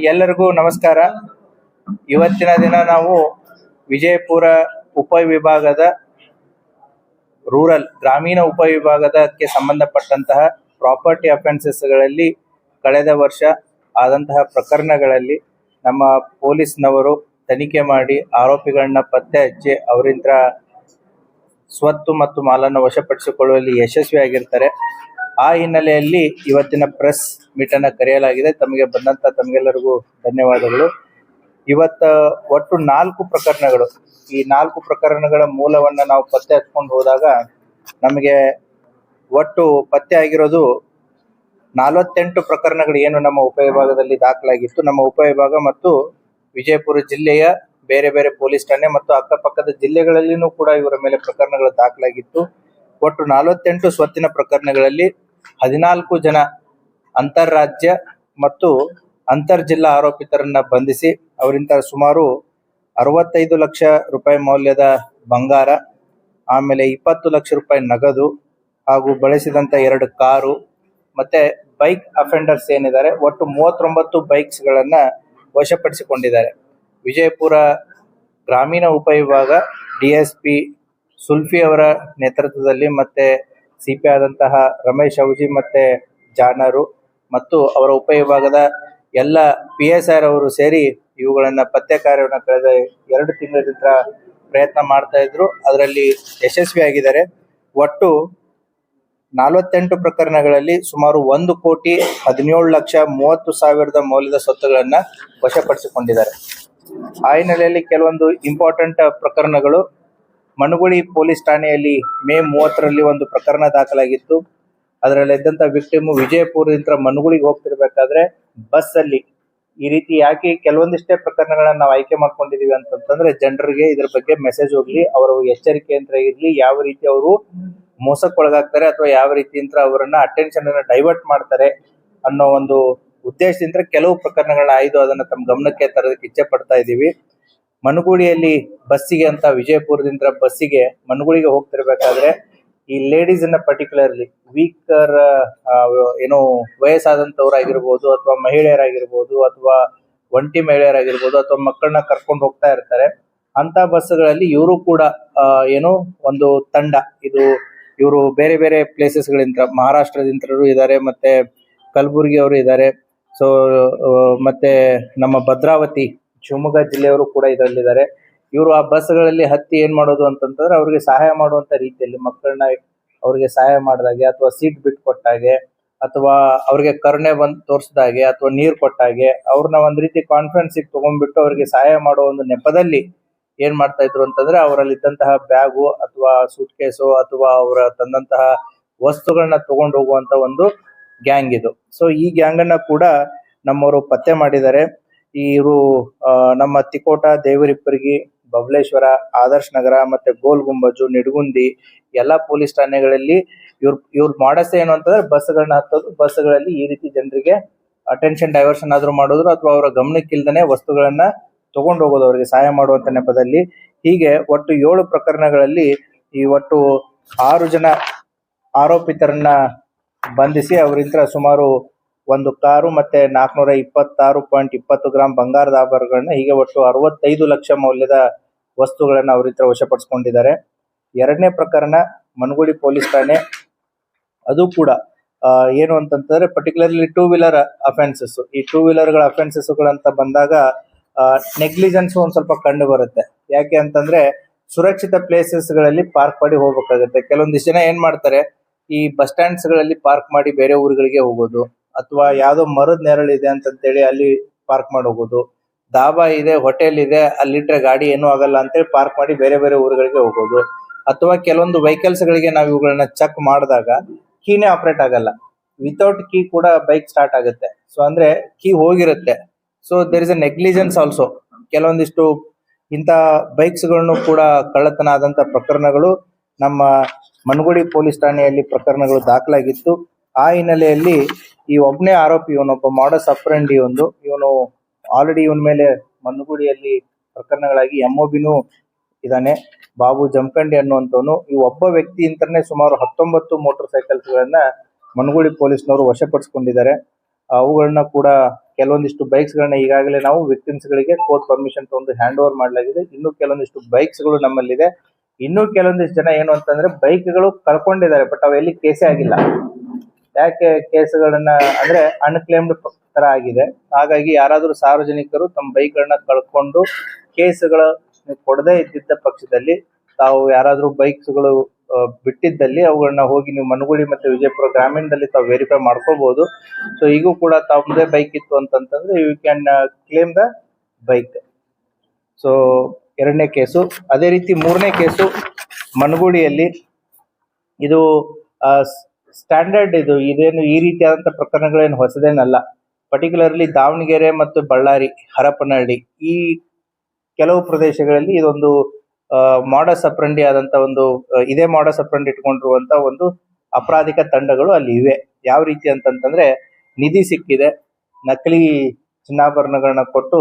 ಎಲ್ಲರಿಗೂ ನಮಸ್ಕಾರ. ಇವತ್ತಿನ ದಿನ ನಾವು ವಿಜಯಪುರ ಉಪವಿಭಾಗದ ಗ್ರಾಮೀಣ ಉಪವಿಭಾಗದಕ್ಕೆ ಸಂಬಂಧಪಟ್ಟಂತಹ ಪ್ರಾಪರ್ಟಿ ಅಫೆನ್ಸಸ್ಗಳಲ್ಲಿ ಕಳೆದ ವರ್ಷ ಆದಂತಹ ಪ್ರಕರಣಗಳಲ್ಲಿ ನಮ್ಮ ಪೊಲೀಸ್ನವರು ತನಿಖೆ ಮಾಡಿ ಆರೋಪಿಗಳನ್ನ ಪತ್ತೆ ಹಚ್ಚಿ ಅವರಿಂದ ಸ್ವತ್ತು ಮತ್ತು ಮಾಲನ್ನು ವಶಪಡಿಸಿಕೊಳ್ಳುವಲ್ಲಿ ಯಶಸ್ವಿಯಾಗಿರ್ತಾರೆ. ಆ ಹಿನ್ನೆಲೆಯಲ್ಲಿ ಇವತ್ತಿನ ಪ್ರೆಸ್ ಮೀಟ್ ಅನ್ನ ಕರೆಯಲಾಗಿದೆ. ತಮಗೆ ಬಂದಂತ ತಮಗೆಲ್ಲರಿಗೂ ಧನ್ಯವಾದಗಳು. ಒಟ್ಟು 4 ಪ್ರಕರಣಗಳು. ಈ 4 ಪ್ರಕರಣಗಳ ಮೂಲವನ್ನ ನಾವು ಪತ್ತೆ ಹಚ್ಕೊಂಡು ಹೋದಾಗ ನಮಗೆ ಒಟ್ಟು ಪತ್ತೆ ಆಗಿರೋದು 48 ಪ್ರಕರಣಗಳು ಏನು ನಮ್ಮ ಉಪವಿಭಾಗದಲ್ಲಿ ದಾಖಲಾಗಿತ್ತು. ನಮ್ಮ ಉಪವಿಭಾಗ ಮತ್ತು ವಿಜಯಪುರ ಜಿಲ್ಲೆಯ ಬೇರೆ ಬೇರೆ ಪೊಲೀಸ್ ಠಾಣೆ ಮತ್ತು ಅಕ್ಕಪಕ್ಕದ ಜಿಲ್ಲೆಗಳಲ್ಲಿನೂ ಕೂಡ ಇವರ ಮೇಲೆ ಪ್ರಕರಣಗಳು ದಾಖಲಾಗಿತ್ತು. ಒಟ್ಟು 48 ಸ್ವತ್ತಿನ ಪ್ರಕರಣಗಳಲ್ಲಿ 14 ಜನ ಅಂತಾರಾಜ್ಯ ಮತ್ತು ಅಂತರ್ ಜಿಲ್ಲಾ ಆರೋಪಿತರನ್ನ ಬಂಧಿಸಿ ಅವರಿಂದ ಸುಮಾರು 65 ಲಕ್ಷ ರೂಪಾಯಿ ಮೌಲ್ಯದ ಬಂಗಾರ, ಆಮೇಲೆ 20 ಲಕ್ಷ ರೂಪಾಯಿ ನಗದು ಹಾಗೂ ಬಳಸಿದಂತ 2 ಕಾರು ಮತ್ತೆ ಬೈಕ್ ಅಫೆಂಡರ್ಸ್ ಏನಿದ್ದಾರೆ ಒಟ್ಟು 39 ಬೈಕ್ಸ್ ಗಳನ್ನ ವಶಪಡಿಸಿಕೊಂಡಿದ್ದಾರೆ. ವಿಜಯಪುರ ಗ್ರಾಮೀಣ ಉಪವಿಭಾಗ ಡಿಎಸ್ಪಿ ಸುಲ್ಫಿ ಅವರ ನೇತೃತ್ವದಲ್ಲಿ ಮತ್ತೆ ಸಿಪಿ ಆದಂತಹ ರಮೇಶ್ ಅವಜಿ ಮತ್ತೆ ಜಾನರು ಮತ್ತು ಅವರ ಉಪವಿಭಾಗದ ಎಲ್ಲ PSR ಅವರು ಸೇರಿ ಇವುಗಳನ್ನ ಪತ್ತೆ ಕಾರ್ಯವನ್ನು ಕಳೆದ 2 ತಿಂಗಳಿಂದ ಪ್ರಯತ್ನ ಮಾಡ್ತಾ ಇದ್ರು. ಅದರಲ್ಲಿ ಯಶಸ್ವಿಯಾಗಿದ್ದಾರೆ. ಒಟ್ಟು 48 ಪ್ರಕರಣಗಳಲ್ಲಿ ಸುಮಾರು 1,17,30,000 ಮೌಲ್ಯದ ಸ್ವತ್ತುಗಳನ್ನ ವಶಪಡಿಸಿಕೊಂಡಿದ್ದಾರೆ. ಆ ಹಿನ್ನೆಲೆಯಲ್ಲಿ ಕೆಲವೊಂದು ಇಂಪಾರ್ಟೆಂಟ್ ಪ್ರಕರಣಗಳು. ಮನುಗುಳಿ ಪೊಲೀಸ್ ಠಾಣೆಯಲ್ಲಿ ಮೇ 30ರಲ್ಲಿ ಒಂದು ಪ್ರಕರಣ ದಾಖಲಾಗಿತ್ತು. ಅದರಲ್ಲಿ ಇದ್ದಂತ ವಿಕ್ಟಿಮ್ ವಿಜಯಪುರದಿಂದ ಮನುಗುಳಿಗೆ ಹೋಗ್ತಿರ್ಬೇಕಾದ್ರೆ ಬಸ್ ಅಲ್ಲಿ ಈ ರೀತಿ ಯಾಕೆ ಕೆಲವೊಂದಿಷ್ಟೇ ಪ್ರಕರಣಗಳನ್ನ ನಾವು ಆಯ್ಕೆ ಮಾಡ್ಕೊಂಡಿದೀವಿ ಅಂತಂದ್ರೆ ಜನರಿಗೆ ಇದ್ರ ಬಗ್ಗೆ ಮೆಸೇಜ್ ಹೋಗ್ಲಿ, ಅವರ ಎಚ್ಚರಿಕೆಯಿಂದ ಇರ್ಲಿ, ಯಾವ ರೀತಿ ಅವರು ಮೋಸಕ್ಕೊಳಗಾಗ್ತಾರೆ ಅಥವಾ ಯಾವ ರೀತಿಯಿಂದ ಅವರನ್ನ ಅಟೆನ್ಷನ್ ಅನ್ನ ಡೈವರ್ಟ್ ಮಾಡ್ತಾರೆ ಅನ್ನೋ ಒಂದು ಉದ್ದೇಶದಿಂದ ಕೆಲವು ಪ್ರಕರಣಗಳನ್ನ ಆಯ್ದು ಅದನ್ನ ತಮ್ಮ ಗಮನಕ್ಕೆ ತರೋದಕ್ಕೆ ಇಚ್ಛೆ ಪಡ್ತಾ ಇದೀವಿ. ಮನುಗುಳಿಯಲ್ಲಿ ಬಸ್ಸಿಗೆ ಅಂತ ವಿಜಯಪುರದಿಂದ ಬಸ್ಸಿಗೆ ಮನುಗುಳಿಗೆ ಹೋಗ್ತಿರ್ಬೇಕಾದ್ರೆ ಈ ಲೇಡೀಸ್ ಅನ್ನ ಪರ್ಟಿಕ್ಯುಲರ್ಲಿ ವೀಕರ್ ಏನೋ ವಯಸ್ಸಾದಂತವ್ರಾಗಿರ್ಬೋದು ಅಥವಾ ಮಹಿಳೆಯರಾಗಿರ್ಬೋದು ಅಥವಾ ಒಂಟಿ ಮಹಿಳೆಯರಾಗಿರ್ಬೋದು ಅಥವಾ ಮಕ್ಕಳನ್ನ ಕರ್ಕೊಂಡು ಹೋಗ್ತಾ ಇರ್ತಾರೆ. ಅಂತ ಬಸ್ಗಳಲ್ಲಿ ಇವರು ಕೂಡ ಏನೋ ಒಂದು ತಂಡ, ಇವರು ಬೇರೆ ಬೇರೆ ಪ್ಲೇಸಸ್ ಗಳಿಂದ ಮಹಾರಾಷ್ಟ್ರದಿಂತರು ಇದ್ದಾರೆ, ಮತ್ತೆ ಕಲಬುರ್ಗಿ ಅವರು ಇದ್ದಾರೆ, ಸೊ ಮತ್ತೆ ನಮ್ಮ ಭದ್ರಾವತಿ ಶಿವಮೊಗ್ಗ ಜಿಲ್ಲೆಯವರು ಕೂಡ ಇದರಲ್ಲಿದ್ದಾರೆ. ಇವರು ಆ ಬಸ್ಗಳಲ್ಲಿ ಹತ್ತಿ ಏನ್ ಮಾಡೋದು ಅಂತಂತಂದ್ರೆ ಅವ್ರಿಗೆ ಸಹಾಯ ಮಾಡುವಂತ ರೀತಿಯಲ್ಲಿ ಮಕ್ಕಳನ್ನ ಅವ್ರಿಗೆ ಸಹಾಯ ಮಾಡಿದಾಗೆ ಅಥವಾ ಸೀಟ್ ಬಿಟ್ಟು ಕೊಟ್ಟಾಗೆ ಅಥವಾ ಅವ್ರಿಗೆ ಕರುಣೆ ಬಂದು ತೋರಿಸಿದಾಗೆ ಅಥವಾ ನೀರು ಕೊಟ್ಟಾಗೆ ಅವ್ರನ್ನ ಒಂದ್ ರೀತಿ ಕಾನ್ಫಿಡೆನ್ಸ್ ತಗೊಂಡ್ಬಿಟ್ಟು ಅವ್ರಿಗೆ ಸಹಾಯ ಮಾಡೋ ಒಂದು ನೆಪದಲ್ಲಿ ಏನ್ ಮಾಡ್ತಾ ಇದ್ರು ಅಂತಂದ್ರೆ ಅವರಲ್ಲಿ ಇದ್ದಂತಹ ಬ್ಯಾಗು ಅಥವಾ ಸೂಟ್ ಕೇಸು ಅಥವಾ ಅವರ ತಂದಂತಹ ವಸ್ತುಗಳನ್ನ ತಗೊಂಡು ಹೋಗುವಂತ ಒಂದು ಗ್ಯಾಂಗ್ ಇದು. ಸೊ ಈ ಗ್ಯಾಂಗ್ ಅನ್ನ ಕೂಡ ನಮ್ಮವರು ಪತ್ತೆ ಮಾಡಿದ್ದಾರೆ. ಇವರು ನಮ್ಮ ತಿಕೋಟ, ದೇವರಿಪ್ಪರ್ಗಿ, ಬಬಲೇಶ್ವರ, ಆದರ್ಶ್ ನಗರ ಮತ್ತೆ ಗೋಲ್ ಗುಂಬಜು, ನಿಡಗುಂದಿ ಎಲ್ಲಾ ಪೊಲೀಸ್ ಠಾಣೆಗಳಲ್ಲಿ ಇವ್ರ ಮಾಡಸ್ ಏನು ಅಂತಂದ್ರೆ ಬಸ್ಗಳನ್ನ ಹತ್ತೋದು, ಬಸ್ಗಳಲ್ಲಿ ಈ ರೀತಿ ಜನರಿಗೆ ಅಟೆನ್ಷನ್ ಡೈವರ್ಷನ್ ಆದ್ರೂ ಮಾಡೋದ್ರು ಅಥವಾ ಅವರ ಗಮನಕ್ಕಿಲ್ದನೆ ವಸ್ತುಗಳನ್ನ ತಗೊಂಡು ಹೋಗೋದು ಅವರಿಗೆ ಸಹಾಯ ಮಾಡುವಂತ ನೆಪದಲ್ಲಿ. ಹೀಗೆ ಒಟ್ಟು 7 ಪ್ರಕರಣಗಳಲ್ಲಿ ಈ ಒಟ್ಟು 6 ಜನ ಆರೋಪಿತರನ್ನ ಬಂಧಿಸಿ ಅವರಿಂದ ಸುಮಾರು 1 ಕಾರು ಮತ್ತೆ 426.20 ಗ್ರಾಂ ಬಂಗಾರದ ಆಭರಣಗಳನ್ನ ಹೀಗೆ ಒಟ್ಟು 65 ಲಕ್ಷ ಮೌಲ್ಯದ ವಸ್ತುಗಳನ್ನ ಅವರಿಂದ ವಶಪಡಿಸಿಕೊಂಡಿದ್ದಾರೆ. 2ನೇ ಪ್ರಕರಣ ಮನುಗುಳಿ ಪೊಲೀಸ್ ಠಾಣೆ. ಅದು ಕೂಡ ಏನು ಅಂತಂತಂದ್ರೆ ಪರ್ಟಿಕ್ಯುಲರ್ಲಿ 2 ವೀಲರ್ ಅಫೆನ್ಸಸ್. ಈ 2 ವೀಲರ್ಗಳ ಅಫೆನ್ಸಸ್ ಗಳಂತ ಬಂದಾಗ ನೆಗ್ಲಿಜೆನ್ಸ್ ಒಂದ್ ಸ್ವಲ್ಪ ಕಂಡು ಬರುತ್ತೆ. ಯಾಕೆ ಅಂತಂದ್ರೆ ಸುರಕ್ಷಿತ ಪ್ಲೇಸಸ್ ಗಳಲ್ಲಿ ಪಾರ್ಕ್ ಮಾಡಿ ಹೋಗ್ಬೇಕಾಗುತ್ತೆ. ಕೆಲವೊಂದಿಷ್ಟು ಜನ ಏನ್ ಮಾಡ್ತಾರೆ, ಈ ಬಸ್ ಸ್ಟ್ಯಾಂಡ್ಸ್ ಗಳಲ್ಲಿ ಪಾರ್ಕ್ ಮಾಡಿ ಬೇರೆ ಊರುಗಳಿಗೆ ಹೋಗೋದು, ಅಥವಾ ಯಾವ್ದೋ ಮರದ ನೆರಳಿದೆ ಅಂತಂತೇಳಿ ಅಲ್ಲಿ ಪಾರ್ಕ್ ಮಾಡಿ ಹೋಗೋದು, ದಾಬಾ ಇದೆ, ಹೋಟೆಲ್ ಇದೆ, ಅಲ್ಲಿಟ್ರೆ ಗಾಡಿ ಏನೂ ಆಗಲ್ಲ ಅಂತೇಳಿ ಪಾರ್ಕ್ ಮಾಡಿ ಬೇರೆ ಬೇರೆ ಊರುಗಳಿಗೆ ಹೋಗೋದು, ಅಥವಾ ಕೆಲವೊಂದು ವೆಹಿಕಲ್ಸ್ ಗಳಿಗೆ ನಾವು ಇವುಗಳನ್ನ ಚೆಕ್ ಮಾಡಿದಾಗ ಕೀನೇ ಆಪರೇಟ್ ಆಗಲ್ಲ, ವಿತೌಟ್ ಕೀ ಕೂಡ ಬೈಕ್ ಸ್ಟಾರ್ಟ್ ಆಗುತ್ತೆ. ಸೊ ಅಂದ್ರೆ ಕೀ ಹೋಗಿರುತ್ತೆ. So there is a negligence also. ಕೆಲವೊಂದಿಷ್ಟು ಇಂಥ ಬೈಕ್ಸ್ ಗಳನ್ನು ಕೂಡ ಕಳ್ಳತನ ಆದಂತ ಪ್ರಕರಣಗಳು ನಮ್ಮ ಮನುಗುಳಿ ಪೊಲೀಸ್ ಠಾಣೆಯಲ್ಲಿ ಪ್ರಕರಣಗಳು ದಾಖಲಾಗಿತ್ತು. ಆ ಹಿನ್ನೆಲೆಯಲ್ಲಿ ಈ ಒಬ್ಬನೇ ಆರೋಪಿ, ಇವನೊಬ್ಬ ಮಾಡಸ್ ಅಪ್ರೆಂಡಿ ಇವನು ಆಲ್ರೆಡಿ ಇವನ ಮೇಲೆ ಮನುಗುಳಿಯಲ್ಲಿ ಪ್ರಕರಣಗಳಾಗಿ MOBನೂ ಇದಾನೆ, ಬಾಬು ಜಮಖಂಡಿ ಅನ್ನುವಂಥವನು. ಈ ಒಬ್ಬ ವ್ಯಕ್ತಿ ಇಂತನೇ ಸುಮಾರು 19 ಮೋಟಾರ್ ಸೈಕಲ್ಸ್ ಗಳನ್ನ ಮನುಗುಳಿ ಪೊಲೀಸ್ನವರು ವಶಪಡಿಸಿಕೊಂಡಿದ್ದಾರೆ. ಅವುಗಳನ್ನ ಕೂಡ ಕೆಲವೊಂದಿಷ್ಟು ಬೈಕ್ಸ್ ಗಳನ್ನ ಈಗಾಗಲೇ ನಾವು ವಿಕ್ಟಿಮ್ಸ್ ಗಳಿಗೆ ಕೋರ್ಟ್ ಪರ್ಮಿಷನ್ ತಗೊಂಡು ಹ್ಯಾಂಡ್ ಓವರ್ ಮಾಡಲಾಗಿದೆ. ಇನ್ನು ಕೆಲವೊಂದಿಷ್ಟು ಬೈಕ್ಸ್ ಗಳು ನಮ್ಮಲ್ಲಿದೆ. ಇನ್ನು ಕೆಲವೊಂದಿಷ್ಟು ಜನ ಏನು ಅಂತಂದ್ರೆ ಬೈಕ್ಗಳು ಕಳ್ಕೊಂಡಿದ್ದಾರೆ, ಬಟ್ ಅವೆಲ್ಲಿ ಕೇಸೇ ಆಗಿಲ್ಲ. ಯಾಕೆ ಕೇಸ್ಗಳನ್ನ ಅಂದ್ರೆ ಅನ್ಕ್ಲೇಮ್ಡ್ ತರ ಆಗಿದೆ. ಹಾಗಾಗಿ ಯಾರಾದರೂ ಸಾರ್ವಜನಿಕರು ತಮ್ಮ ಬೈಕ್ ಗಳನ್ನ ಕಳ್ಕೊಂಡು ಕೇಸ್ಗಳ ಕೊಡದೇ ಇದ್ದಿದ್ದ ಪಕ್ಷದಲ್ಲಿ ತಾವು ಯಾರಾದ್ರೂ ಬೈಕ್ಸ್ ಗಳು ಬಿಟ್ಟಿದ್ದಲ್ಲಿ ಅವುಗಳನ್ನ ಹೋಗಿ ನೀವು ಮನಗುಳಿ ಮತ್ತೆ ವಿಜಯಪುರ ಗ್ರಾಮೀಣದಲ್ಲಿ ತಾವು ವೆರಿಫೈ ಮಾಡ್ಕೋಬಹುದು. ಸೊ ಈಗೂ ಕೂಡ ತಮ್ಮದೇ ಬೈಕ್ ಇತ್ತು ಅಂತಂತಂದ್ರೆ you can claim the bike. So ಎರಡನೇ ಕೇಸು. ಅದೇ ರೀತಿ ಮೂರನೇ ಕೇಸು ಮನಗುಳಿಯಲ್ಲಿ. ಇದು ಸ್ಟ್ಯಾಂಡರ್ಡ್ ಇದೇನು ಈ ರೀತಿಯಾದಂತಹ ಪ್ರಕರಣಗಳೇನು ಹೊಸದೇನಲ್ಲ. ಪರ್ಟಿಕ್ಯುಲರ್ಲಿ ದಾವಣಗೆರೆ ಮತ್ತು ಬಳ್ಳಾರಿ, ಹರಪನಹಳ್ಳಿ ಈ ಕೆಲವು ಪ್ರದೇಶಗಳಲ್ಲಿ ಇದೊಂದು ಮಾಡಸ್ ಅಪ್ರಂಡಿ ಆದಂತ ಒಂದು ಇದೇ ಮಾಡಸ್ ಅಪ್ರಂಡಿ ಇಟ್ಕೊಂಡಿರುವಂತ ಒಂದು ಅಪರಾಧಿಕ ತಂಡಗಳು ಅಲ್ಲಿ ಇವೆ. ಯಾವ ರೀತಿ ಅಂತಂತಂದ್ರೆ ನಿಧಿ ಸಿಕ್ಕಿದೆ, ನಕಲಿ ಚಿನ್ನಾಭರಣಗಳನ್ನ ಕೊಟ್ಟು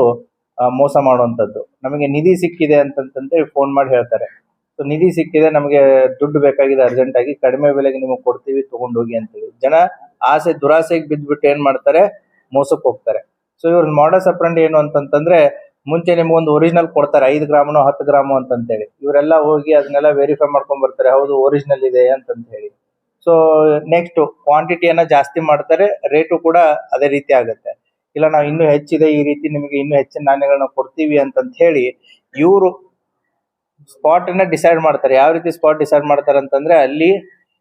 ಮೋಸ ಮಾಡುವಂತದ್ದು. ನಮಗೆ ನಿಧಿ ಸಿಕ್ಕಿದೆ ಅಂತಂತಂದ್ರೆ ಫೋನ್ ಮಾಡಿ ಹೇಳ್ತಾರೆ, ಸೊ ನಿಧಿ ಸಿಕ್ಕಿದೆ, ನಮಗೆ ದುಡ್ಡು ಬೇಕಾಗಿದೆ ಅರ್ಜೆಂಟ್ ಆಗಿ, ಕಡಿಮೆ ಬೆಲೆಗೆ ನಿಮಗೆ ಕೊಡ್ತೀವಿ ತಗೊಂಡೋಗಿ ಅಂತೇಳಿ ಜನ ದುರಾಸೆಗೆ ಬಿದ್ದ್ಬಿಟ್ಟು ಏನ್ ಮಾಡ್ತಾರೆ, ಮೋಸಕ್ಕೆ ಹೋಗ್ತಾರೆ. ಸೊ ಇವ್ರ ಮಾಡಸ್ ಅಪ್ರಂಡಿ ಏನು ಅಂತಂತಂದ್ರೆ ಮುಂಚೆ ನಿಮ್ಗೊಂದು ಒರಿಜಿನಲ್ ಕೊಡ್ತಾರೆ, 5 ಗ್ರಾಮನೋ 10 ಗ್ರಾಮು ಅಂತಂತೇಳಿ. ಇವರೆಲ್ಲ ಹೋಗಿ ಅದನ್ನೆಲ್ಲ ವೆರಿಫೈ ಮಾಡ್ಕೊಂಡ್ ಬರ್ತಾರೆ, ಹೌದು ಒರಿಜಿನಲ್ ಇದೆ ಅಂತಂತ ಹೇಳಿ. ಸೊ ನೆಕ್ಸ್ಟ್ ಕ್ವಾಂಟಿಟಿಯನ್ನ ಜಾಸ್ತಿ ಮಾಡ್ತಾರೆ, ರೇಟು ಕೂಡ ಅದೇ ರೀತಿ ಆಗುತ್ತೆ. ಇಲ್ಲ ನಾವು ಇನ್ನೂ ಹೆಚ್ಚಿದೆ, ಈ ರೀತಿ ನಿಮಗೆ ಇನ್ನೂ ಹೆಚ್ಚಿನ ನಾಣ್ಯಗಳನ್ನ ಕೊಡ್ತೀವಿ ಅಂತಂತ ಹೇಳಿ ಇವರು ಸ್ಪಾಟ್ ಅನ್ನ ಡಿಸೈಡ್ ಮಾಡ್ತಾರೆ. ಯಾವ ರೀತಿ ಸ್ಪಾಟ್ ಡಿಸೈಡ್ ಮಾಡ್ತಾರೆ ಅಂತಂದ್ರೆ ಅಲ್ಲಿ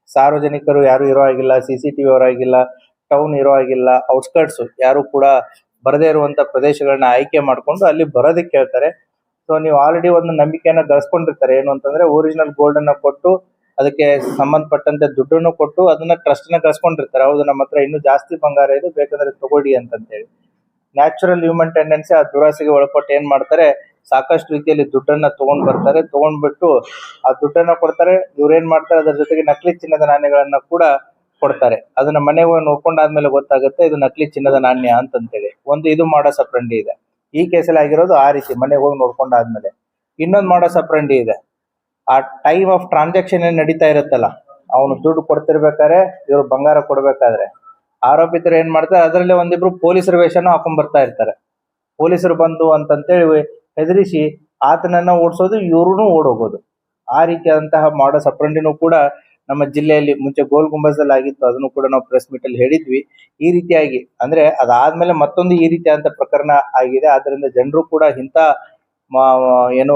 ಸಾರ್ವಜನಿಕರು ಯಾರು ಇರೋ ಆಗಿಲ್ಲ, CCTV ಇರೋ ಆಗಿಲ್ಲ, ಟೌನ್ ಇರೋ ಆಗಿಲ್ಲ, ಔಟ್ಸ್ಕರ್ಟ್ಸ್ ಯಾರು ಕೂಡ ಬರದೇ ಇರುವಂತ ಪ್ರದೇಶಗಳನ್ನ ಆಯ್ಕೆ ಮಾಡ್ಕೊಂಡು ಅಲ್ಲಿ ಬರೋದಕ್ಕೆ ಹೇಳ್ತಾರೆ. ಸೊ ನೀವು ಆಲ್ರೆಡಿ ಒಂದು ನಂಬಿಕೆಯನ್ನ ಗಳಿಸ್ಕೊಂಡಿರ್ತಾರೆ. ಏನು ಅಂತಂದ್ರೆ ಒರಿಜಿನಲ್ ಗೋಲ್ಡ್ ಅನ್ನ ಕೊಟ್ಟು ಅದಕ್ಕೆ ಸಂಬಂಧಪಟ್ಟಂತೆ ದುಡ್ಡನ್ನು ಕೊಟ್ಟು ಅದನ್ನ ಟ್ರಸ್ಟ್ ನ ಗಳಿಸ್ಕೊಂಡಿರ್ತಾರೆ. ಹೌದು ನಮ್ಮ ಹತ್ರ ಇನ್ನೂ ಜಾಸ್ತಿ ಬಂಗಾರ ಇದೆ, ಬೇಕಂದ್ರೆ ತಗೊಳ್ಳಿ ಅಂತಂತೇಳಿ. ನ್ಯಾಚುರಲ್ ಹ್ಯೂಮನ್ ಟೆಂಡೆನ್ಸಿ ಆ ದುರಾಸೆಗೆ ಒಳಪಟ್ಟು ಏನ್ ಮಾಡ್ತಾರೆ, ಸಾಕಷ್ಟು ರೀತಿಯಲ್ಲಿ ದುಡ್ಡನ್ನ ತಗೊಂಡ್ ಬರ್ತಾರೆ. ತಗೊಂಡ್ಬಿಟ್ಟು ಆ ದುಡ್ಡನ್ನ ಕೊಡ್ತಾರೆ. ಇವ್ರೇನ್ ಮಾಡ್ತಾರೆ, ಅದರ ಜೊತೆಗೆ ನಕಲಿ ಚಿನ್ನದ ನಾಣ್ಯಗಳನ್ನ ಕೂಡ ಕೊಡ್ತಾರೆ. ಅದನ್ನ ಮನೆಗೆ ನೋಡ್ಕೊಂಡಾದ್ಮೇಲೆ ಗೊತ್ತಾಗುತ್ತೆ ಇದು ನಕಲಿ ಚಿನ್ನದ ನಾಣ್ಯ ಅಂತಂತೇಳಿ. ಇದು ಮಾಡಸ್ ಅಪ್ರಂಡಿ ಇದೆ. ಈ ಕೇಸಲ್ಲಿ ಆಗಿರೋದು ಆ ರೀತಿ ಮನೆಗೆ ಹೋಗಿ ನೋಡ್ಕೊಂಡಾದ್ಮೇಲೆ. ಇನ್ನೊಂದು ಮಾಡಸ್ ಅಪ್ರಂಡಿ ಇದೆ. ಆ ಟೈಮ್ ಆಫ್ ಟ್ರಾನ್ಸಾಕ್ಷನ್ ಏನ್ ನಡೀತಾ ಇರುತ್ತಲ್ಲ, ಅವನು ದುಡ್ಡು ಕೊಡ್ತಿರ್ಬೇಕಾದ್ರೆ ಇವ್ರು ಬಂಗಾರ ಕೊಡ್ಬೇಕಾದ್ರೆ ಆರೋಪಿತರು ಏನ್ ಮಾಡ್ತಾರೆ, ಅದರಲ್ಲೇ ಒಂದಿಬ್ರು ಪೊಲೀಸರ ವೇಷನೂ ಹಾಕೊಂಡ್ ಬರ್ತಾ ಇರ್ತಾರೆ. ಪೊಲೀಸರು ಬಂದು ಅಂತಂತೇಳಿ ಹೆದರಿಸಿ ಆತನನ್ನ ಓಡಿಸೋದು, ಇವ್ರು ಓಡೋಗೋದು. ಆ ರೀತಿಯಾದಂತಹ ಮಾಡಸ್ ಅಪ್ರಂಡಿನೂ ಕೂಡ ನಮ್ಮ ಜಿಲ್ಲೆಯಲ್ಲಿ ಮುಂಚೆ ಗೋಲ್ ಗುಂಬಜಲ್ಲಿ ಆಗಿತ್ತು. ಅದನ್ನು ಕೂಡ ನಾವು ಪ್ರೆಸ್ ಮೀಟ್ ಅಲ್ಲಿ ಹೇಳಿದ್ವಿ. ಈ ರೀತಿಯಾಗಿ ಅಂದ್ರೆ ಅದಾದ್ಮೇಲೆ ಮತ್ತೊಂದು ಈ ರೀತಿಯಾದಂತ ಪ್ರಕರಣ ಆಗಿದೆ. ಆದ್ರಿಂದ ಜನರು ಕೂಡ ಇಂಥ ಏನು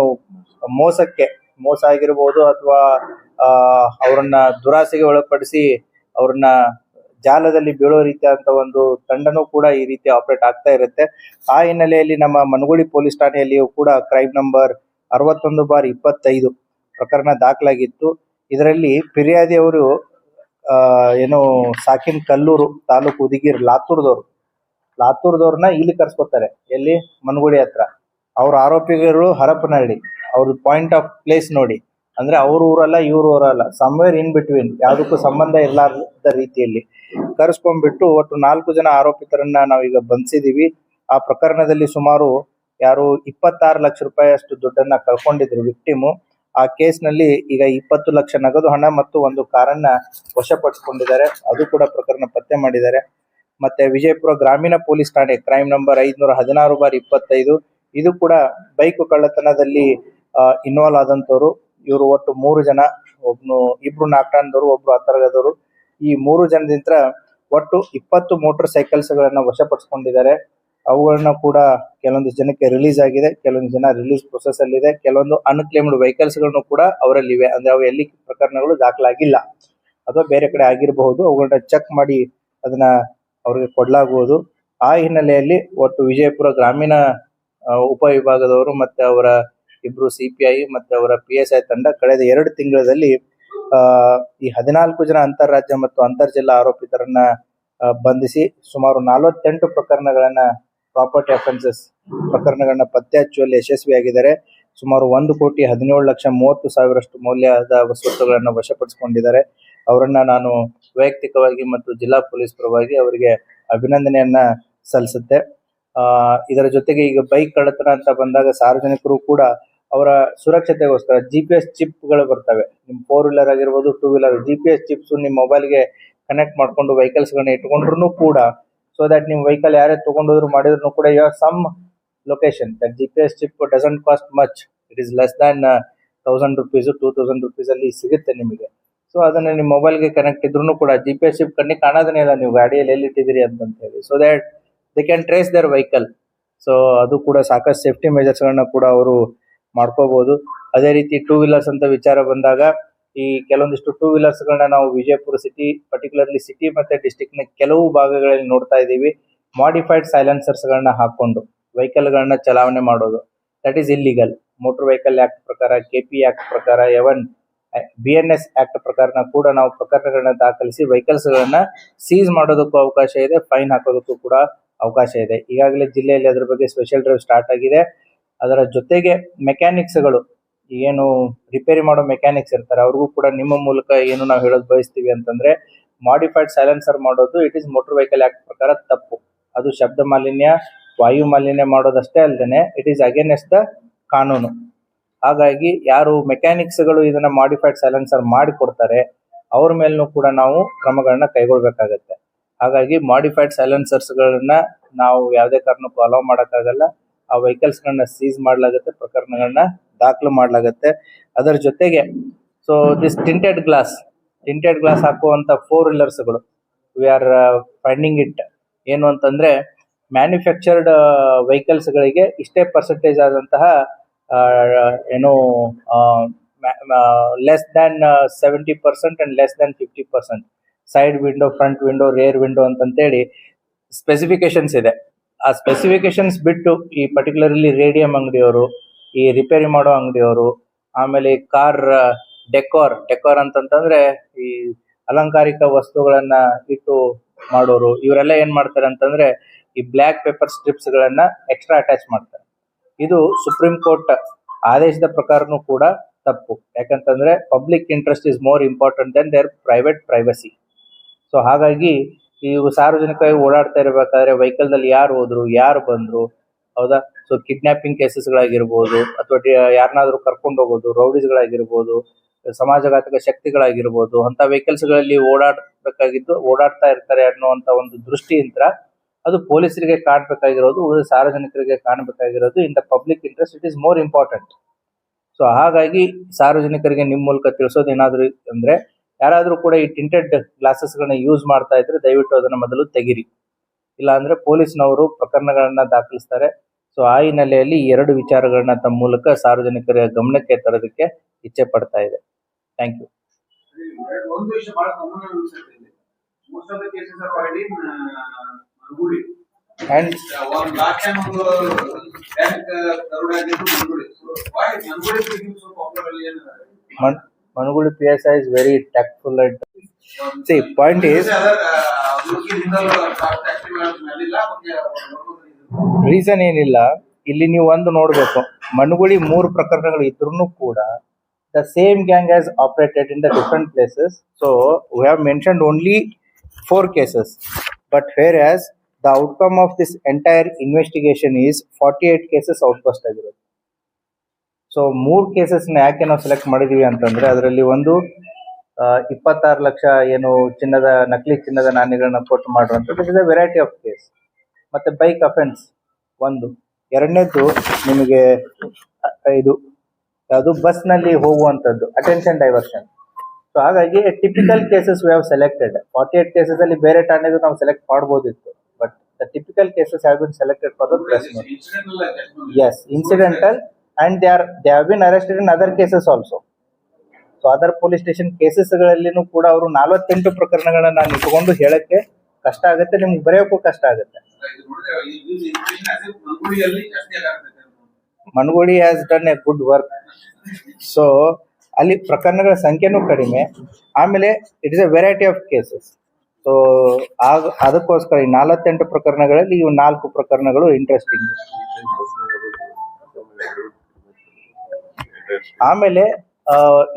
ಮೋಸ ಆಗಿರ್ಬೋದು ಅಥವಾ ಅವರನ್ನ ದುರಾಸೆಗೆ ಒಳಪಡಿಸಿ ಅವ್ರನ್ನ ಜಾಲದಲ್ಲಿ ಬೀಳೋ ರೀತಿಯಾದಂತ ಒಂದು ತಂಡನೂ ಕೂಡ ಈ ರೀತಿ ಆಪರೇಟ್ ಆಗ್ತಾ ಇರುತ್ತೆ. ಆ ಹಿನ್ನೆಲೆಯಲ್ಲಿ ನಮ್ಮ ಮನಗುಳಿ ಪೊಲೀಸ್ ಠಾಣೆಯಲ್ಲಿಯೂ ಕೂಡ ಕ್ರೈಮ್ ನಂಬರ್ 61/25 ಪ್ರಕರಣ ದಾಖಲಾಗಿತ್ತು. ಇದರಲ್ಲಿ ಫಿರ್ಯಾದಿಯವರು ಏನು ಸಾಕಿನ್ ಕಲ್ಲೂರು ತಾಲೂಕು ಉದಿಗಿರ್ ಲಾತೂರ್ದವ್ರನ್ನ ಇಲ್ಲಿ ಕರ್ಸ್ಕೊತಾರೆ. ಎಲ್ಲಿ, ಮನಗುಳಿ ಹತ್ರ. ಅವ್ರ ಆರೋಪಿಗಳು ಹರಪನಹಳ್ಳಿ. ಅವ್ರ ಪಾಯಿಂಟ್ ಆಫ್ ಪ್ಲೇಸ್ ನೋಡಿ, ಅಂದ್ರೆ ಅವ್ರ ಊರಲ್ಲ ಇವ್ರ ಊರಲ್ಲ, ಸಮ್ವೇರ್ ಇನ್ ಬಿಟ್ವೀನ್, ಯಾವುದಕ್ಕೂ ಸಂಬಂಧ ಇರ್ಲಾರ್ದ ರೀತಿಯಲ್ಲಿ ಕರೆಸ್ಕೊಂಡ್ಬಿಟ್ಟು ಒಟ್ಟು 4 ಜನ ಆರೋಪಿತರನ್ನ ನಾವೀಗ ಬಂಧಿಸಿದೀವಿ. ಆ ಪ್ರಕರಣದಲ್ಲಿ ಸುಮಾರು 26 ಲಕ್ಷ ರೂಪಾಯಿ ಅಷ್ಟು ದುಡ್ಡನ್ನ ಕಳ್ಕೊಂಡಿದ್ರು ವಿಕ್ಟಿಮು. ಆ ಕೇಸ್ನಲ್ಲಿ ಈಗ 20 ಲಕ್ಷ ನಗದು ಹಣ ಮತ್ತು ಒಂದು ಕಾರನ್ನ ವಶಪಡಿಸಿಕೊಂಡಿದ್ದಾರೆ. ಅದು ಕೂಡ ಪ್ರಕರಣ ಪತ್ತೆ ಮಾಡಿದ್ದಾರೆ. ಮತ್ತೆ ವಿಜಯಪುರ ಗ್ರಾಮೀಣ ಪೊಲೀಸ್ ಠಾಣೆ ಕ್ರೈಮ್ ನಂಬರ್ 516/25 ಇದು ಕೂಡ ಬೈಕ್ ಕಳ್ಳತನದಲ್ಲಿ ಇನ್ವಾಲ್ವ್ ಆದಂತವ್ರು. ಇವರು ಒಟ್ಟು 3 ಜನ, ಇಬ್ರು ನಾಕ್ಟಾನ್ದವರು, ಒಬ್ರು ಅಂತರ್ಗದವರು. ಈ 3 ಜನದಿಂದ ಒಟ್ಟು 20 ಮೋಟಾರ್ ಸೈಕಲ್ಸ್ ಗಳನ್ನ ವಶಪಡಿಸಿಕೊಂಡಿದ್ದಾರೆ. ಅವುಗಳನ್ನ ಕೂಡ ಕೆಲವೊಂದು ಜನಕ್ಕೆ ರಿಲೀಸ್ ಆಗಿದೆ, ಕೆಲವೊಂದು ಜನ ರಿಲೀಸ್ ಪ್ರೊಸೆಸ್ ಅಲ್ಲಿ ಇದೆ. ಕೆಲವೊಂದು ಅನ್ಕ್ಲೇಮ್ಡ್ ವೆಹಿಕಲ್ಸ್ ಗಳನ್ನು ಕೂಡ ಅವರಲ್ಲಿ ಇವೆ. ಅಂದ್ರೆ ಅವು ಎಲ್ಲಿ ಪ್ರಕರಣಗಳು ದಾಖಲಾಗಿಲ್ಲ ಅಥವಾ ಬೇರೆ ಕಡೆ ಆಗಿರಬಹುದು. ಅವುಗಳನ್ನ ಚೆಕ್ ಮಾಡಿ ಅದನ್ನ ಅವ್ರಿಗೆ ಕೊಡ್ಲಾಗುವುದು. ಆ ಹಿನ್ನೆಲೆಯಲ್ಲಿ ಒಟ್ಟು ವಿಜಯಪುರ ಗ್ರಾಮೀಣ ಉಪವಿಭಾಗದವರು ಮತ್ತೆ ಅವರ ಇಬ್ರು CPI ಮತ್ತೆ ಅವರ PSI ತಂಡ ಕಳೆದ 2 ತಿಂಗಳಲ್ಲಿ ಈ 14 ಜನ ಅಂತಾರಾಜ್ಯ ಮತ್ತು ಅಂತರ್ ಜಿಲ್ಲಾ ಆರೋಪಿತರನ್ನ ಬಂಧಿಸಿ ಸುಮಾರು 48 ಪ್ರಕರಣಗಳನ್ನ ಪ್ರಾಪರ್ಟಿ ಅಫೆನ್ಸಸ್ ಪ್ರಕರಣಗಳನ್ನ ಪತ್ತೆ ಹಚ್ಚುವಲ್ಲಿ ಯಶಸ್ವಿಯಾಗಿದ್ದಾರೆ. ಸುಮಾರು 1,17,30,30,000 ಮೌಲ್ಯದ ವಸ್ತುಗಳನ್ನ ವಶಪಡಿಸಿಕೊಂಡಿದ್ದಾರೆ. ಅವರನ್ನ ನಾನು ವೈಯಕ್ತಿಕವಾಗಿ ಮತ್ತು ಜಿಲ್ಲಾ ಪೊಲೀಸ್ ಪರವಾಗಿ ಅವರಿಗೆ ಅಭಿನಂದನೆಯನ್ನ ಸಲ್ಲಿಸುತ್ತೆ. ಇದರ ಜೊತೆಗೆ ಈಗ ಬೈಕ್ ಕಳ್ಳತನ ಅಂತ ಬಂದಾಗ ಸಾರ್ವಜನಿಕರು ಕೂಡ ಅವರ ಸುರಕ್ಷತೆಗೋಸ್ಕರ GPS ಚಿಪ್ಗಳು ಬರ್ತವೆ. ನಿಮ್ 4 ವೀಲರ್ ಆಗಿರ್ಬೋದು, 2 ವೀಲರ್ GPS ಚಿಪ್ಸ್ ನಿಮ್ಮ ಮೊಬೈಲ್ಗೆ ಕನೆಕ್ಟ್ ಮಾಡ್ಕೊಂಡು ವೆಹಿಕಲ್ಸ್ ಗಳನ್ನ ಇಟ್ಕೊಂಡ್ರು ಕೂಡ ಸೊ ದಟ್ ನಿಮ್ಮ ವೆಹಿಕಲ್ ಯಾರೇ ತಗೊಂಡೋದ್ರು ಮಾಡಿದ್ರು ಕೂಡ you some location that GPS chip doesn't cost much. It is less than 1000 rupees 2000 rupees ಅಲ್ಲಿ ಸಿಗುತ್ತೆ ನಿಮಗೆ. ಸೊ ಅದನ್ನ ನಿಮ್ಮ ಮೊಬೈಲ್ಗೆ ಕನೆಕ್ಟ್ ಇದ್ರೂ ಕೂಡ GPS ಚಿಪ್ ಕಣ್ಣಿಗೆ ಕಾಣೋದನ್ನೇ ಇಲ್ಲ ನೀವು ಗಾಡಿಯಲ್ಲಿ ಎಲ್ಲಿ ಇಟ್ಟಿದ್ದೀರಿ ಅಂತ ಹೇಳಿ. So that they can trace their vehicle. So ಅದು ಕೂಡ ಸಾಕಷ್ಟು ಸೇಫ್ಟಿ ಮೆಜರ್ಸ್ಗಳನ್ನ ಕೂಡ ಅವರು ಮಾಡ್ಕೋಬಹುದು. ಅದೇ ರೀತಿ ಟೂ ವೀಲರ್ಸ್ ಅಂತ ವಿಚಾರ ಬಂದಾಗ ಈ ಕೆಲವೊಂದಿಷ್ಟು ಟೂ ವೀಲರ್ಸ್ಗಳನ್ನ ನಾವು ವಿಜಯಪುರ ಸಿಟಿ, ಪರ್ಟಿಕ್ಯುಲರ್ಲಿ ಸಿಟಿ ಮತ್ತೆ ಡಿಸ್ಟಿಕ್ ನ ಕೆಲವು ಭಾಗಗಳಲ್ಲಿ ನೋಡ್ತಾ ಇದ್ದೀವಿ. ಮಾಡಿಫೈಡ್ ಸೈಲೆನ್ಸರ್ಸ್ಗಳನ್ನ ಹಾಕೊಂಡು ವೆಹಿಕಲ್ಗಳನ್ನ ಚಲಾವಣೆ ಮಾಡೋದು that is illegal. Motor vehicle act ಪ್ರಕಾರ, KP ಆಕ್ಟ್ ಪ್ರಕಾರ, ಎವನ್ BNS ಆಕ್ಟ್ ಪ್ರಕಾರನ ಕೂಡ ನಾವು ಪ್ರಕರಣಗಳನ್ನ ದಾಖಲಿಸಿ ವೆಹಿಕಲ್ಸ್ ಗಳನ್ನ ಸೀಸ್ ಮಾಡೋದಕ್ಕೂ ಅವಕಾಶ ಇದೆ, ಫೈನ್ ಹಾಕೋದಕ್ಕೂ ಕೂಡ ಅವಕಾಶ ಇದೆ. ಈಗಾಗಲೇ ಜಿಲ್ಲೆಯಲ್ಲಿ ಅದರ ಬಗ್ಗೆ ಸ್ಪೆಷಲ್ ಡ್ರೈವ್ ಸ್ಟಾರ್ಟ್ ಆಗಿದೆ. ಅದರ ಜೊತೆಗೆ ಮೆಕ್ಯಾನಿಕ್ಸ್ಗಳು ಏನು ರಿಪೇರಿ ಮಾಡೋ ಮೆಕ್ಯಾನಿಕ್ಸ್ ಇರ್ತಾರೆ ಅವ್ರಿಗೂ ಕೂಡ ನಿಮ್ಮ ಮೂಲಕ ಏನು ನಾವು ಹೇಳೋದು ಬಯಸ್ತೀವಿ ಅಂತಂದ್ರೆ, ಮಾಡಿಫೈಡ್ ಸೈಲೆನ್ಸರ್ ಮಾಡೋದು it is motor vehicle act ಪ್ರಕಾರ ತಪ್ಪು. ಅದು ಶಬ್ದ ಮಾಲಿನ್ಯ, ವಾಯು ಮಾಲಿನ್ಯ ಮಾಡೋದಷ್ಟೇ ಅಲ್ಲದೆ ಇಟ್ ಈಸ್ ಅಗೇನೆಸ್ಟ್ ದ ಕಾನೂನು. ಹಾಗಾಗಿ ಯಾರು ಮೆಕ್ಯಾನಿಕ್ಸ್ಗಳು ಇದನ್ನ ಮಾಡಿಫೈಡ್ ಸೈಲೆನ್ಸರ್ ಮಾಡಿ ಕೊಡ್ತಾರೆ ಅವ್ರ ಮೇಲೂ ಕೂಡ ನಾವು ಕ್ರಮಗಳನ್ನ ಕೈಗೊಳ್ಬೇಕಾಗತ್ತೆ. ಹಾಗಾಗಿ ಮಾಡಿಫೈಡ್ ಸೈಲೆನ್ಸರ್ಸ್ಗಳನ್ನ ನಾವು ಯಾವುದೇ ಕಾರಣಕ್ಕೂ ಅಲೋ ಮಾಡೋಕ್ಕಾಗಲ್ಲ. ಆ ವೆಹಿಕಲ್ಸ್ಗಳನ್ನ ಸೀಸ್ ಮಾಡಲಾಗುತ್ತೆ, ಪ್ರಕರಣಗಳನ್ನ ದಾಖಲು ಮಾಡಲಾಗುತ್ತೆ. ಅದರ ಜೊತೆಗೆ ಸೊ ದಿಸ್ ಟಿಂಟೆಡ್ ಗ್ಲಾಸ್ ಹಾಕುವಂತ 4 ವೀಲರ್ಸ್ಗಳು ವಿ ಆರ್ ಫೈಂಡಿಂಗ್ ಇಟ್ ಏನು ಅಂತಂದ್ರೆ, ಮ್ಯಾನುಫ್ಯಾಕ್ಚರ್ಡ್ ವೆಹಿಕಲ್ಸ್ಗಳಿಗೆ ಇಷ್ಟೇ ಪರ್ಸೆಂಟೇಜ್ ಆದಂತಹ ಏನು less than 70% and less than 50% side window, front window, rear window ಅಂತೇಳಿ ಸ್ಪೆಸಿಫಿಕೇಶನ್ಸ್ ಇದೆ. ಆ ಸ್ಪೆಸಿಫಿಕೇಶನ್ಸ್ ಬಿಟ್ಟು ಈ ಪರ್ಟಿಕ್ಯುಲರ್ಲಿ ರೇಡಿಯಂ ಅಂಗಡಿಯವರು, ಈ ರಿಪೇರಿ ಮಾಡೋ ಅಂಗಡಿಯವರು, ಆಮೇಲೆ ಕಾರ್ ಡೆಕೋರ್ ಅಂತಂತಂದ್ರೆ ಈ ಅಲಂಕಾರಿಕ ವಸ್ತುಗಳನ್ನ ಇಟ್ಟು ಮಾಡೋರು, ಇವರೆಲ್ಲ ಏನ್ ಮಾಡ್ತಾರೆ ಅಂತಂದ್ರೆ ಈ ಬ್ಲ್ಯಾಕ್ ಪೇಪರ್ ಸ್ಟ್ರಿಪ್ಸ್ ಗಳನ್ನ ಎಕ್ಸ್ಟ್ರಾ ಅಟ್ಯಾಚ್ ಮಾಡ್ತಾರೆ. ಇದು ಸುಪ್ರೀಂ ಕೋರ್ಟ್ ಆದೇಶದ ಪ್ರಕಾರನೂ ಕೂಡ ತಪ್ಪು. ಯಾಕಂತಂದ್ರೆ public interest is more important than their private privacy. So ಹಾಗಾಗಿ ಇವು ಸಾರ್ವಜನಿಕವಾಗಿ ಓಡಾಡ್ತಾ ಇರಬೇಕಾದ್ರೆ ವೆಹಿಕಲ್ ದಲ್ಲಿ ಯಾರು ಹೋದ್ರು, ಯಾರು ಬಂದ್ರು, ಹೌದಾ? ಸೊ ಕಿಡ್ನಾಪಿಂಗ್ ಕೇಸಸ್ಗಳಾಗಿರ್ಬೋದು, ಅಥವಾ ಯಾರನ್ನಾದ್ರೂ ಕರ್ಕೊಂಡು ಹೋಗೋದು, ರೌಡೀಸ್ಗಳಾಗಿರ್ಬೋದು, ಸಮಾಜಘಾತಕ ಶಕ್ತಿಗಳಾಗಿರ್ಬೋದು, ಅಂತ ವೆಹಿಕಲ್ಸ್ ಗಳಲ್ಲಿ ಓಡಾಡ್ತಾ ಇರ್ತಾರೆ ಅನ್ನುವಂತ ಒಂದು ದೃಷ್ಟಿಯಿಂದ ಅದು ಪೊಲೀಸರಿಗೆ ಕಾಣಬೇಕಾಗಿರೋದು, ಸಾರ್ವಜನಿಕರಿಗೆ ಕಾಣಬೇಕಾಗಿರೋದು in the public interest it is more important. So ಹಾಗಾಗಿ ಸಾರ್ವಜನಿಕರಿಗೆ ನಿಮ್ಮ ಮೂಲಕ ತಿಳಿಸೋದು ಏನಾದ್ರು ಅಂದ್ರೆ, ಯಾರಾದ್ರೂ ಕೂಡ ಈ ಟಿಂಟೆಡ್ ಗ್ಲಾಸಸ್ ಗಳನ್ನ ಯೂಸ್ ಮಾಡ್ತಾ ಇದ್ರೆ ದಯವಿಟ್ಟು ಅದನ್ನ ಮೊದಲು ತೆಗಿರಿ, ಇಲ್ಲ ಅಂದ್ರೆ ಪೊಲೀಸ್ನವರು ಪ್ರಕರಣಗಳನ್ನ ದಾಖಲಿಸ್ತಾರೆ. ಸೊ ಆ ಹಿನ್ನೆಲೆಯಲ್ಲಿ 2 ವಿಚಾರಗಳನ್ನ ತಮ್ಮ ಮೂಲಕ ಸಾರ್ವಜನಿಕರ ಗಮನಕ್ಕೆ ತರೋದಕ್ಕೆ ಇಚ್ಛೆ ಪಡ್ತಾ ಇದೆ. Thank you. ಒಂದು ವಿಷಯ ಬಹಳ ಕಾಮನ್ ಅನ್ಸುತ್ತೆ ಇಲ್ಲಿ. Most of the cases are already Manuguli and one last time ಒಂದು ಬ್ಯಾಂಕ್ ದರೋಡೆ ಆಗಿದ್ದು Manuguli. So why Manuguli became so popular ಅಲ್ಲಿ? Manuguli PSI is very tactful and see point is reason ಏನಿಲ್ಲ ಇಲ್ಲಿ ನೀವು ಒಂದು ನೋಡ್ಬೇಕು. ಮನುಗುಳಿ 3 ಪ್ರಕರಣಗಳು ಇದ್ರೂ ಕೂಡ the same gang has operated in the different places. So we have mentioned only 4 cases, but whereas the outcome of this entire investigation is 48 cases outburst ಆಗಿರೋದು. So 3 cases ಯಾಕೆ ನಾವು ಸೆಲೆಕ್ಟ್ ಮಾಡಿದೀವಿ ಅಂತಂದ್ರೆ, ಅದರಲ್ಲಿ ಒಂದು 26 ಲಕ್ಷ ಏನು ನಕಲಿ ಚಿನ್ನದ ನಾಣ್ಯಗಳನ್ನ ಕೊಟ್ಟು ಮಾಡುವಂಥದ್ದು, is a variety of case. ಮತ್ತೆ ಬೈಕ್ ಅಫೆನ್ಸ್ ಒಂದು, ಎರಡನೇದು ನಿಮಗೆ ಇದು ಅದು ಬಸ್ ನಲ್ಲಿ ಹೋಗುವಂತದ್ದು ಅಟೆನ್ಷನ್ ಡೈವರ್ಷನ್. ಸೊ ಹಾಗಾಗಿ typical cases we have selected. 48 cases ಅಲ್ಲಿ ಬೇರೆ ಠಾಣೆದು ನಾವು ಸೆಲೆಕ್ಟ್ ಮಾಡಬಹುದಿತ್ತು, but the typical cases have been selected for the press note. Yes, incidental, and they have been arrested in other cases also. So other police station cases ಗಳಲ್ಲಿನೂ ಕೂಡ ಅವರು 48 ಪ್ರಕರಣಗಳನ್ನ ನಾನು ಇಟ್ಕೊಂಡು ಹೇಳಕ್ಕೆ ಕಷ್ಟ ಆಗುತ್ತೆ, ನಿಮ್ಗೆ ಬರೆಯೋಕ್ಕೂ ಕಷ್ಟ ಆಗುತ್ತೆ. Manuguli has done a good work. So ಅಲ್ಲಿ ಪ್ರಕರಣಗಳ ಸಂಖ್ಯೆನೂ ಕಡಿಮೆ, ಆಮೇಲೆ it is a variety of cases. So ಅದಕ್ಕೋಸ್ಕರ ಈ 48 ಪ್ರಕರಣಗಳಲ್ಲಿ ಇವು 4 ಪ್ರಕರಣಗಳು ಇಂಟ್ರೆಸ್ಟಿಂಗ್. ಆಮೇಲೆ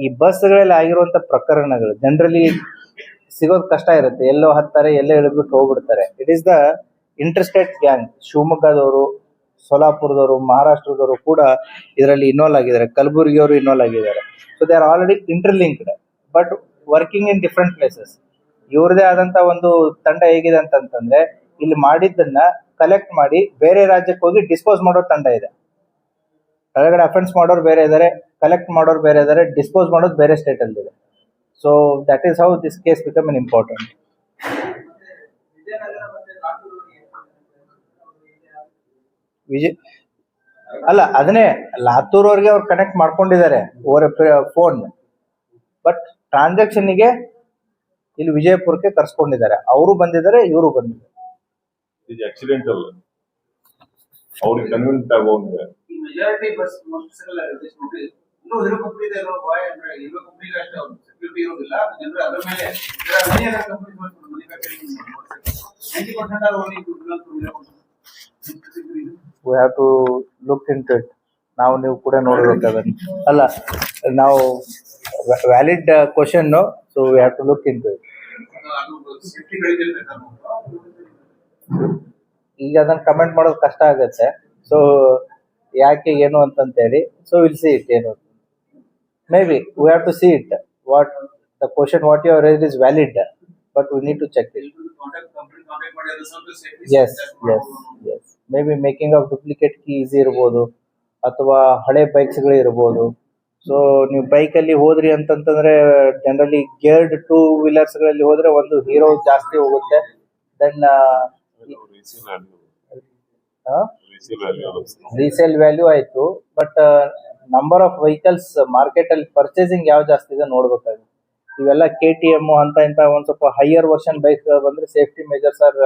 ಈ ಬಸ್ಗಳಲ್ಲಿ ಆಗಿರುವಂತ ಪ್ರಕರಣಗಳು ಜನರಲಿ ಸಿಗೋದು ಕಷ್ಟ ಇರುತ್ತೆ. ಎಲ್ಲೋ ಹತ್ತಾರೆ, ಎಲ್ಲೋ ಇಳಿದ್ಬಿಟ್ಟು ಹೋಗ್ಬಿಡ್ತಾರೆ. It is the interstate gang. ಶಿವಮೊಗ್ಗದವರು, ಸೋಲಾಪುರದವರು, ಮಹಾರಾಷ್ಟ್ರದವರು ಕೂಡ ಇದರಲ್ಲಿ ಇನ್ವಾಲ್ವ್ ಆಗಿದ್ದಾರೆ, ಕಲಬುರಗಿಯವರು ಇನ್ವಾಲ್ವ್ ಆಗಿದ್ದಾರೆ. So they are already interlinked but working in different places. ಇವ್ರದೇ ಆದಂತ ಒಂದು ತಂಡ ಹೇಗಿದೆ ಅಂತಂದ್ರೆ, ಇಲ್ಲಿ ಮಾಡಿದ್ದನ್ನ ಕಲೆಕ್ಟ್ ಮಾಡಿ ಬೇರೆ ರಾಜ್ಯಕ್ಕೆ ಹೋಗಿ ಡಿಸ್ಪೋಸ್ ಮಾಡೋ ತಂಡ ಇದೆ. ಕೆಳಗಡೆ ಅಫೆನ್ಸ್ ಮಾಡೋರು ಬೇರೆ ಇದ್ದಾರೆ, ಕಲೆಕ್ಟ್ ಮಾಡೋರು ಬೇರೆ ಇದ್ದಾರೆ, ಡಿಸ್ಪೋಸ್ ಮಾಡೋದು ಬೇರೆ ಸ್ಟೇಟ್ ಅಲ್ಲಿ ಇದೆ. So that is how this case become an important. Vijayanagara ಮತ್ತೆ ಲಾತೂರು ವಿಜಯ್ ಅಲ್ಲ, ಅದನ್ನೇ ಲಾತೂರ್ ಅವ್ರಿಗೆ ಅವ್ರು ಕನೆಕ್ಟ್ ಮಾಡ್ಕೊಂಡಿದ್ದಾರೆ ಓವರ್ ಫೋನ್, ಬಟ್ ಟ್ರಾನ್ಸಾಕ್ಷನ್ಗೆ ಇಲ್ಲಿ ವಿಜಯಪುರಕ್ಕೆ ಕರ್ಸ್ಕೊಂಡಿದ್ದಾರೆ. ಅವರು ಬಂದಿದ್ದಾರೆ, ಇವರು ಬಂದಿದ್ದಾರೆ. ಇದು ಆಕ್ಸಿಡೆಂಟಲ್ ಅವ್ರಿಗೆ ಕನ್ವಿನ್ಸ್ ಆಗೋಂಗೆ ಈ majority bus most this notice ಇನ್ನೂ ಹೀರೋ ಕಂಪನಿ ಇದೆ ಅಲ್ವಾ ಬಾಯ್ ಅಂದ್ರೆ ಹೀರೋ ಕಂಪನಿಗೆ ಅಷ್ಟೇ ಸೆಕ್ಯೂರಿಟಿ ಇರೋದಿಲ್ಲ ಜನರು ಅದರ ಮೇಲೆ money other company manufacturing 90% are only to belong to Hero company. We have to look in to it. ನಾವು ನೀವು ಕೂಡ ನೋಡಬೇಕಾದ್ರೆ ಅಲ್ಲ, ನಾವು valid question, so we have to look in to it. ಅದು ಸೇಫ್ಟಿ ಗಳಿಗೆಲ್ಲ ಈಗ ಅದನ್ನ ಕಮೆಂಟ್ ಮಾಡೋದು ಕಷ್ಟ ಆಗುತ್ತೆ. ಸೊ ಯಾಕೆ ಏನು ಅಂತಂತೇಳಿ, ಸೊ ವಿಲ್ ಸಿ ಇಟ್ ಏನು. Maybe we have to see it what the question what you have raised is valid, but we need to check it. Contact ಮಾಡಿ ಅದು ಸ್ವಲ್ಪ safety S S S may be making of duplicate key easy ಇರ್ಬೋದು, ಅಥವಾ ಹಳೆ ಬೈಕ್ಸ್ಗಳು ಇರ್ಬೋದು. So ನೀವು ಬೈಕಲ್ಲಿ ಹೋದ್ರಿ ಅಂತಂತಂದ್ರೆ ಜನರಲಿ ಗೇರ್ಡ್ 2 ವೀಲರ್ಸ್ಗಳಲ್ಲಿ ಹೋದ್ರೆ ಒಂದು ಹೀರೋ ಜಾಸ್ತಿ ಹೋಗುತ್ತೆ. ದೆನ್ ರೀಸೇಲ್ ವ್ಯಾಲ್ಯೂ ಆಯ್ತು, but number of vehicles market ಅಲ್ಲಿ ಪರ್ಚೇಸಿಂಗ್ ಯಾವ ಜಾಸ್ತಿ ಇದೆ ನೋಡ್ಬೇಕಾಗುತ್ತೆ. ಇವೆಲ್ಲ KTM ಅಂತ ಇಂತ ಒಂದ್ ಸ್ವಲ್ಪ ಹೈಯರ್ ವರ್ಷನ್ ಬೈಕ್ ಬಂದ್ರೆ ಸೇಫ್ಟಿ ಮೆಜರ್ಸ್ ಆರ್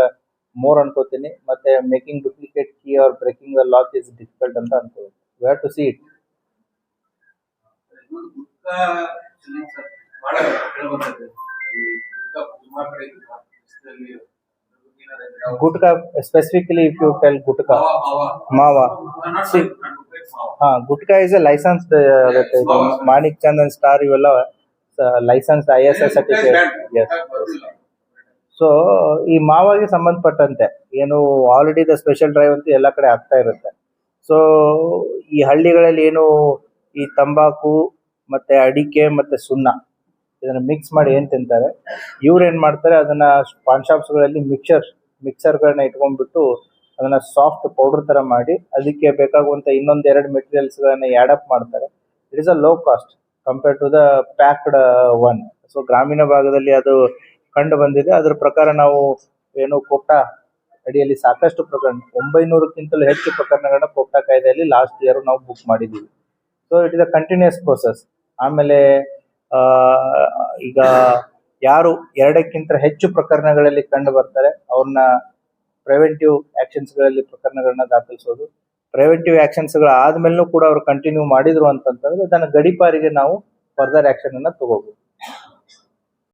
ಮೋರ್ ಅನ್ಕೋತೀನಿ. ಮತ್ತೆ making duplicate key or breaking the lock is difficult ಅಂತ ಅನ್ಕೋತೀನಿ. We have to see it. Gutka selling sir ಬಹಳ ಕೇಳಬರ್ತದೆ. ಗುಟ್ಕಾ ಸುಮಾರು ಕಡೆ gutka specifically if you tell gutka mawa, gutka is a licensed. Manik Chand and Star ಇವೆಲ್ಲ licensed ISI certificate. Yes. So ಈ ಮಾವಾಗೆ ಸಂಬಂಧಪಟ್ಟಂತೆ ಏನು ಆಲ್ರೆಡಿ ದ ಸ್ಪೆಷಲ್ ಡ್ರೈವ್ ಅಂತ ಎಲ್ಲ ಕಡೆ ಆಗ್ತಾ ಇರುತ್ತೆ. ಸೊ ಈ ಹಳ್ಳಿಗಳಲ್ಲಿ ಏನು ಈ ತಂಬಾಕು ಮತ್ತೆ ಅಡಿಕೆ ಮತ್ತೆ ಸುಣ್ಣ ಇದನ್ನ ಮಿಕ್ಸ್ ಮಾಡಿ ಏನ್ ತಿಂತಾರೆ, ಇವ್ರು ಏನ್ ಮಾಡ್ತಾರೆ, ಅದನ್ನ ಪಾನ್ ಶಾಪ್ಸ್ಗಳಲ್ಲಿ ಮಿಕ್ಸರ್ಗಳನ್ನ ಇಟ್ಕೊಂಡ್ಬಿಟ್ಟು ಅದನ್ನ ಸಾಫ್ಟ್ ಪೌಡರ್ ತರ ಮಾಡಿ ಅದಕ್ಕೆ ಬೇಕಾಗುವಂತ ಇನ್ನೊಂದ್ 2 ಮೆಟೀರಿಯಲ್ಸ್ ಗಳನ್ನ ಆಡ್ ಅಪ್ ಮಾಡ್ತಾರೆ. It is a low cost compare to the packed one. So ಗ್ರಾಮೀಣ ಭಾಗದಲ್ಲಿ ಅದು ಕಂಡು ಬಂದಿದೆ. ಅದ್ರ ಪ್ರಕಾರ ನಾವು ಏನು ಕೋಕ್ಟಾ ಅಡಿಯಲ್ಲಿ ಸಾಕಷ್ಟು ಪ್ರಕರಣ 900ಕ್ಕಿಂತಲೂ ಹೆಚ್ಚು ಪ್ರಕರಣಗಳನ್ನ ಕೋಕ್ಟಾ ಕಾಯ್ದೆಯಲ್ಲಿ ಲಾಸ್ಟ್ ಇಯರ್ ನಾವು ಬುಕ್ ಮಾಡಿದ್ದೀವಿ. So it is a continuous process. ಆಮೇಲೆ ಈಗ ಯಾರು 2ಕ್ಕಿಂತ ಹೆಚ್ಚು ಪ್ರಕರಣಗಳಲ್ಲಿ ಕಂಡು ಬರ್ತಾರೆ ಅವ್ರನ್ನ ಪ್ರಿವೆಂಟಿವ್ ಆಕ್ಷನ್ಸ್ ಗಳಲ್ಲಿ ಪ್ರಕರಣಗಳನ್ನ ದಾಖಲಿಸೋದು. ಪ್ರಿವೆಂಟಿವ್ ಆಕ್ಷನ್ಸ್ ಗಳು ಆದ್ಮೇಲೂ ಕೂಡ ಅವ್ರು ಕಂಟಿನ್ಯೂ ಮಾಡಿದ್ರು ಅಂತಂತಂದ್ರೆ ಅದನ್ನ ಗಡಿಪಾರಿಗೆ ನಾವು ಫರ್ದರ್ ಆಕ್ಷನ್ ಅನ್ನ ತಗೋಬಹುದು.